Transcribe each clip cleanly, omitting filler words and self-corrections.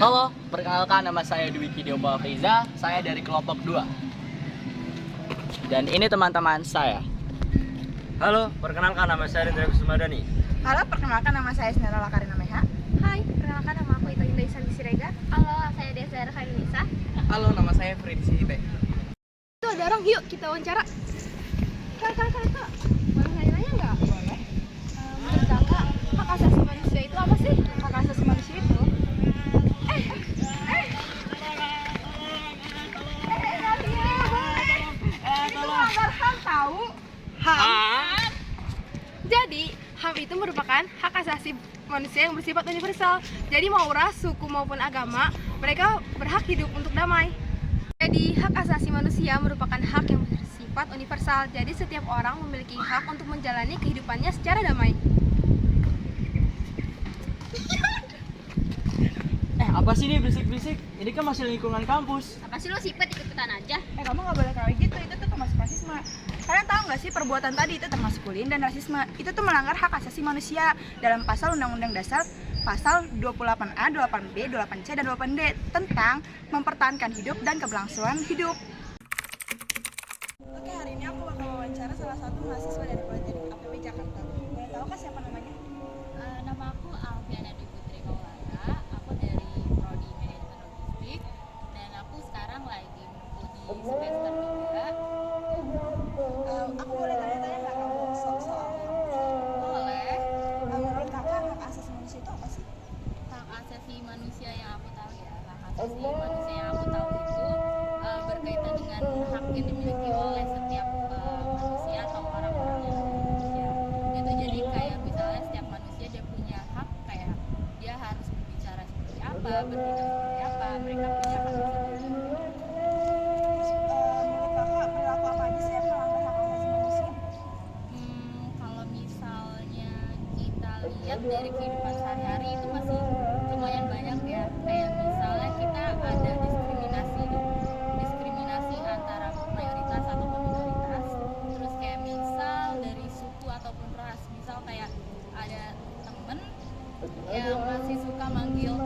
Halo, perkenalkan nama saya Dwi Kidioba Feiza, saya dari kelompok 2. Dan ini teman-teman saya. Halo, perkenalkan nama saya Rindra Kusumadani. Halo, perkenalkan nama saya Snera Lakarina Meha. Hai, perkenalkan nama aku Ito Indah Isan Sirega. Halo, saya Desa Khairunisa. Halo, nama saya Freddy Sihite. Itu ada orang, yuk kita wawancara. Kak, boleh nanya nggak? Boleh. Menurut kakak, hak asasi manusia itu apa sih? Hak asasi manusia itu itu melanggar HAM tahu. HAM. Jadi, HAM itu merupakan hak asasi manusia yang bersifat universal. Jadi mau ras, suku maupun agama, mereka berhak hidup untuk damai. Jadi, hak asasi manusia merupakan hak yang bersifat universal. Jadi setiap orang memiliki hak untuk menjalani kehidupannya secara damai. Apa sih ini berisik-berisik? Ini kan masih lingkungan kampus. Apa sih lo sipet ikut-ikutan aja? Kamu nggak boleh kayak gitu. Itu tuh termasuk rasisme. Kalian tahu nggak sih perbuatan tadi itu termasuk bullying dan rasisme. Itu tuh melanggar hak asasi manusia dalam pasal Undang-Undang Dasar pasal 28A, 28B, 28C, dan 28D tentang mempertahankan hidup dan keberlangsungan hidup. Oke, hari ini aku bakal wawancara salah satu mahasiswa dari Politeknik APB Jakarta. Boleh tahu kah siapa namanya? Nama aku Alfiana Dwi Putri Maulana. Aku dari Prodi Manajemen Logistik dan aku sekarang lagi di semester 3. Aku boleh tanya-tanya nggak kamu soal Boleh. menurut kakak hak asasi manusia itu apa sih? Hak asasi manusia yang aku tahu ya, hak asasi manusia yang aku tahu itu berkaitan dengan hak yang dimiliki oleh setiap manusia atau orang-orang yang ada di Indonesia. Itu jadi kayak misalnya setiap manusia dia punya hak, kayak dia harus berbicara seperti apa, bertindak seperti apa, mereka punya hak seperti itu. Menurut kakak perilaku apa aja sih yang melanggar hak asasi manusia? Kalau misalnya kita lihat dari kehidupan sehari-hari itu masih lumayan banyak ya. Kayak misalnya kita ada diskriminasi antara mayoritas ataupun minoritas. Terus kayak misal dari suku ataupun ras. Misal kayak ada temen yang masih suka manggil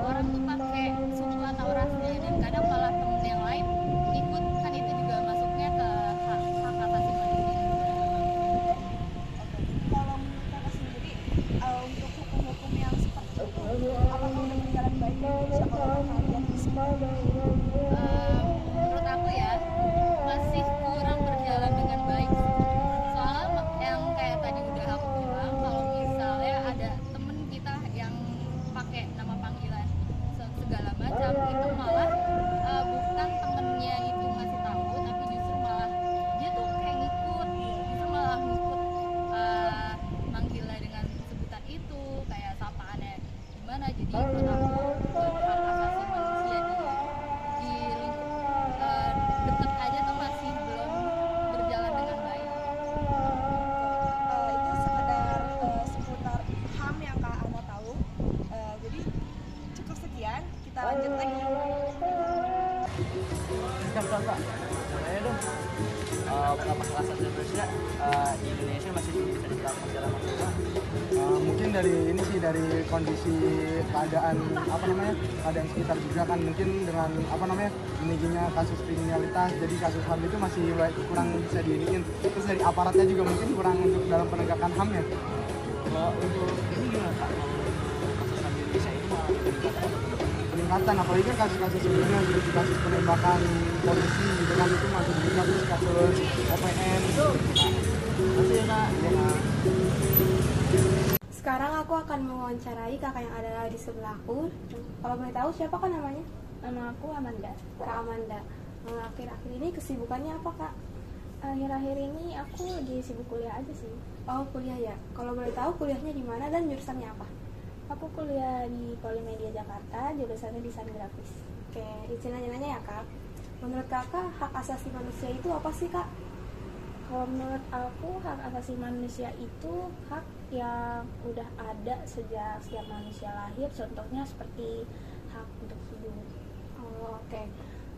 orang tuh pakai suku atau rasnya, dan kadang malah temen yang lain ikut, kan itu juga masuknya ke hak asasi manusia. Kalau menurut kakak sendiri, untuk hukum-hukum yang seperti itu, apakah udah berjalan baik di Indonesia kalau kakak lihat di sini? Menurut aku ya masih kurang berjalan dengan baik. Soalnya yang kayak tadi udah aku bilang, kalau misalnya ada temen kita yang pakai nama panggilan segala macam, itu malah bukan temennya itu ngasih tahu, tapi justru malah dia tuh kayak ngikut, justru malah ngikut manggilnya dengan sebutan itu, kayak sapaannya gimana. Jadi menurut aku buat hak asasi manusia di lingkup deket aja tuh masih belum berjalan dengan baik. Itu sekedar seputar HAM yang kak Ana tahu. Jadi cukup sekian, kita lanjut lagi. Kak. Boleh dong. Kenapa hak asasi manusia di Indonesia masih belum bisa diterapkan secara maksimal? Mungkin dari ini sih, dari kondisi keadaan keadaan sekitar juga kan, mungkin dengan tingginya kasus kriminalitas, jadi kasus HAM itu masih kurang bisa diiniin. Terus dari aparatnya juga mungkin kurang untuk dalam penegakan HAM ya. Kalau untuk ini gimana Kak? Kasus HAM di Indonesia ini malah Peningkatan, apalagi kan kasus-kasus sebelumnya seperti kasus penembakan polisi gitu kan, itu masih meningkat. Terus kasus OPM itu masih ya Kak? Sekarang aku akan mewawancarai kakak yang ada di sebelahku. Kalau boleh tahu siapa kan namanya? Nama aku Amanda. Kak Amanda. Akhir-akhir ini kesibukannya apa kak? Akhir-akhir ini aku lagi sibuk kuliah aja sih. Oh kuliah ya. Kalau boleh tahu kuliahnya di mana dan jurusannya apa? Aku kuliah di Polimedia Jakarta, jurusannya desain grafis. Oke, izin nanya-nanya ya kak. Menurut kakak hak asasi manusia itu apa sih kak? Kalau menurut aku, hak asasi manusia itu hak yang udah ada sejak setiap manusia lahir. Contohnya seperti hak untuk hidup. Oh, oke.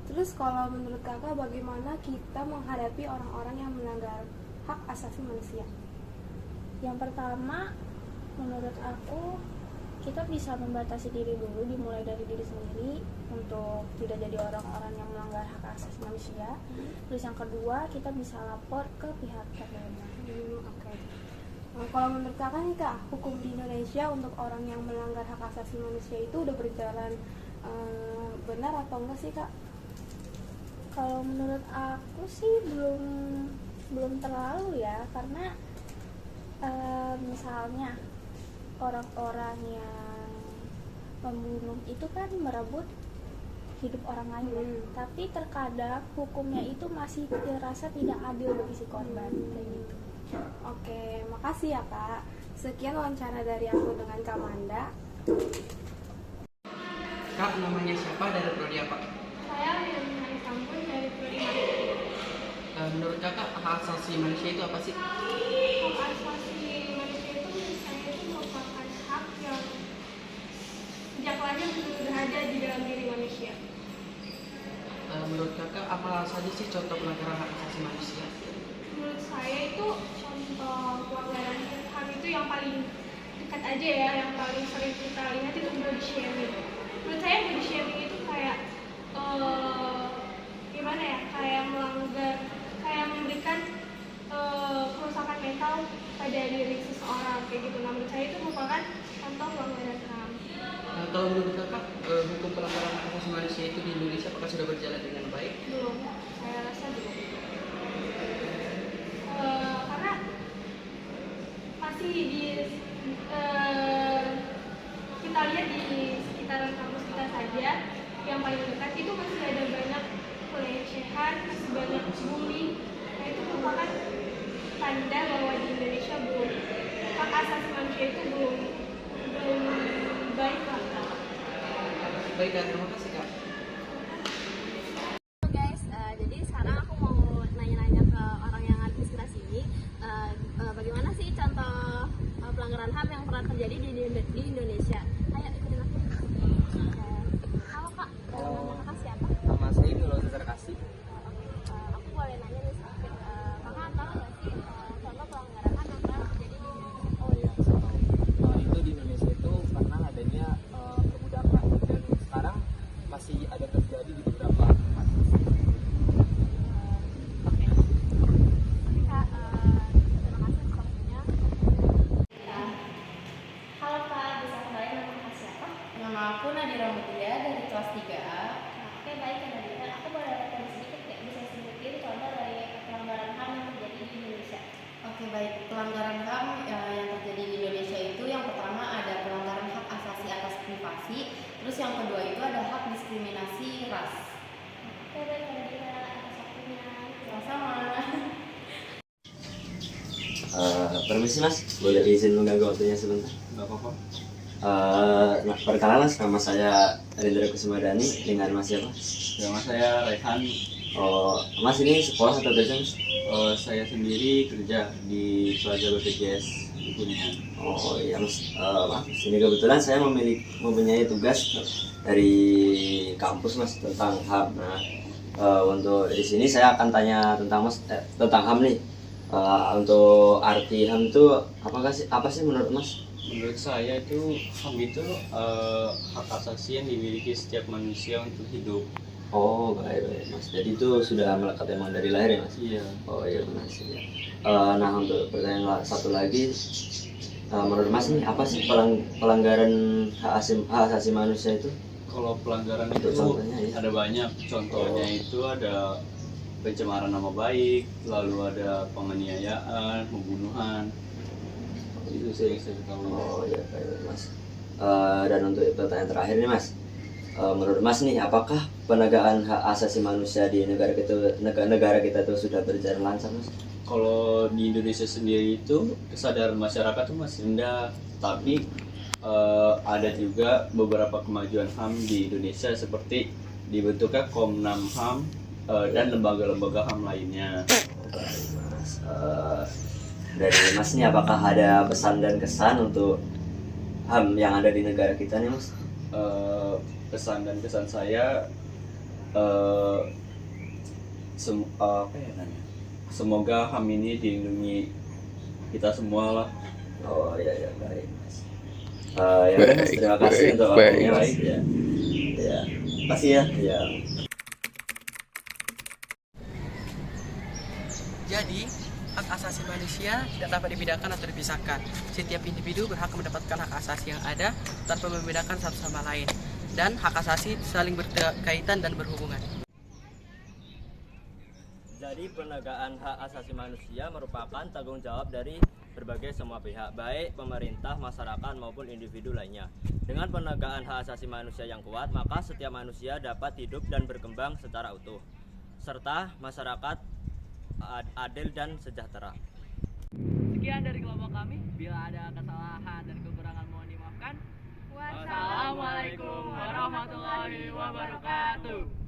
Terus kalau menurut kakak bagaimana kita menghadapi orang-orang yang melanggar hak asasi manusia? Yang pertama, menurut aku kita bisa membatasi diri dulu, dimulai dari diri sendiri untuk tidak jadi orang-orang yang melanggar hak asasi manusia. Terus yang kedua, kita bisa lapor ke pihak berwenang. Oke. Kalau menurut kakak nih kak, hukum di Indonesia untuk orang yang melanggar hak asasi manusia itu udah berjalan benar atau enggak sih kak? Kalau menurut aku sih belum terlalu ya, karena misalnya orang-orang yang membunuh itu kan merebut hidup orang lain, tapi terkadang hukumnya itu masih dirasa tidak adil bagi si korban, kayak gitu. Oke, makasih ya kak. Sekian wawancara dari aku dengan Kak Manda. Kak, namanya siapa dari prodi apa? Saya Wilna Isampun dari Prodi Menurut kakak, hak asasi manusia itu apa sih? Hak asasi manusia itu menurut saya itu merupakan hak yang sejak lahir sudah ada di dalam diri manusia. Menurut kakak, apa saja sih contoh pelanggaran hak asasi manusia? Menurut saya itu contoh pelanggaran HAM itu yang paling dekat aja ya, yang paling sering kita lihat itu body shaming. Menurut saya body shaming itu kayak gimana ya, kayak melanggar, kayak memberikan kerusakan mental pada diri seseorang kayak gitu. Nah, menurut saya itu merupakan contoh pelanggaran HAM. Kalau menurut kakak, hukum pelanggaran hak asasi manusia itu di Indonesia apakah sudah berjalan dengan baik? Belum, saya rasa belum. Karena masih kita lihat di sekitaran kampus kita saja yang paling dekat itu masih ada banyak pelecehan, masih banyak bullying. Nah, itu merupakan tanda bahwa di Indonesia belum, hak asasi manusia itu belum baik lah. Baik, dan terima kasih kak. Guys, jadi sekarang aku mau nanya-nanya ke orang yang administrasi ini, bagaimana sih contoh pelanggaran HAM yang pernah terjadi di Indonesia? Ayo ikutin aku. Halo kak, nama kakak siapa? Nama saya Nurul Kasih. Aku boleh nanya nih sedikit, kakak tahu nggak sih contoh pelanggaran HAM yang pernah terjadi di Indonesia? Oh iya, saya tahu. Itu di Indonesia itu pernah adanya perbudakan, dan sekarang masih ada terjadi di beberapa tempat. Oke. Oke kak, terima kasih atas waktunya. Halo Kak, bisa kenalin nama Kak siapa? Nama aku Nadira Mutia dari kelas 3A. Oke, baik Kak Nadira. Aku boleh rekom sedikit ya? Bisa sebutin contoh dari pelanggaran HAM yang terjadi di Indonesia. Oke, baik. Pelanggaran HAM yang terjadi di Indonesia itu yang pertama ada pelanggaran hak asasi atas privasi. Terus yang kedua itu ada hak diskriminasi ras. Oke, baik Kak Nadira. Atas waktunya. Sama-sama. Permisi mas, boleh izin mengganggu waktunya sebentar? Nggak apa-apa. Nah, perkenalan mas, nama saya Rindra Kusumadani dengan mas siapa? Nama saya Rehan. Oh, mas ini sekolah atau kerja mas? Saya sendiri kerja di Plaza BPJS di Kuningan. Oh iya mas, maaf, ini kebetulan saya mempunyai tugas dari kampus mas tentang HAM. Nah, untuk di sini saya akan tanya tentang mas tentang HAM nih. Untuk arti HAM itu apa sih menurut mas? Menurut saya itu HAM itu hak asasi yang dimiliki setiap manusia untuk hidup. Oh baik mas, jadi itu sudah melekat emang dari lahir ya mas? Iya. Oh iya benar sih ya. Nah untuk pertanyaan satu lagi, menurut mas nih apa sih pelanggaran hak asasi manusia itu? Kalau pelanggaran Untuk itu contohnya, ya. ada banyak. Contohnya itu ada pencemaran nama baik, lalu ada penganiayaan, pembunuhan. Itu sih yang saya tahu. Oh iya baik mas. Dan untuk pertanyaan terakhir nih mas, menurut mas nih apakah penegakan hak asasi manusia di negara kita itu sudah berjalan lancar mas? Kalau di Indonesia sendiri itu kesadaran masyarakat itu masih rendah, tapi ada juga beberapa kemajuan HAM di Indonesia seperti dibentuknya Komnas HAM dan lembaga-lembaga HAM lainnya. Mas, dari mas nih apakah ada pesan dan kesan untuk HAM yang ada di negara kita nih mas? Pesan dan kesan saya semoga HAM ini dilindungi kita semua lah. Oh iya baik mas. Ya udah, Mas, terima kasih untuk waktunya, baik ya. Ya, makasih ya. Ya. Jadi, hak asasi manusia tidak dapat dibedakan atau dipisahkan. Setiap individu berhak mendapatkan hak asasi yang ada tanpa membedakan satu sama lain. Dan hak asasi saling berkaitan dan berhubungan. Jadi penegakan hak asasi manusia merupakan tanggung jawab dari berbagai semua pihak, baik pemerintah, masyarakat maupun individu lainnya. Dengan penegakan hak asasi manusia yang kuat, maka setiap manusia dapat hidup dan berkembang secara utuh, serta masyarakat adil dan sejahtera. Sekian dari kelompok kami. Bila ada kesalahan dan kekurangan mohon dimaafkan. Wassalamualaikum Wassalamualaikum warahmatullahi wabarakatuh.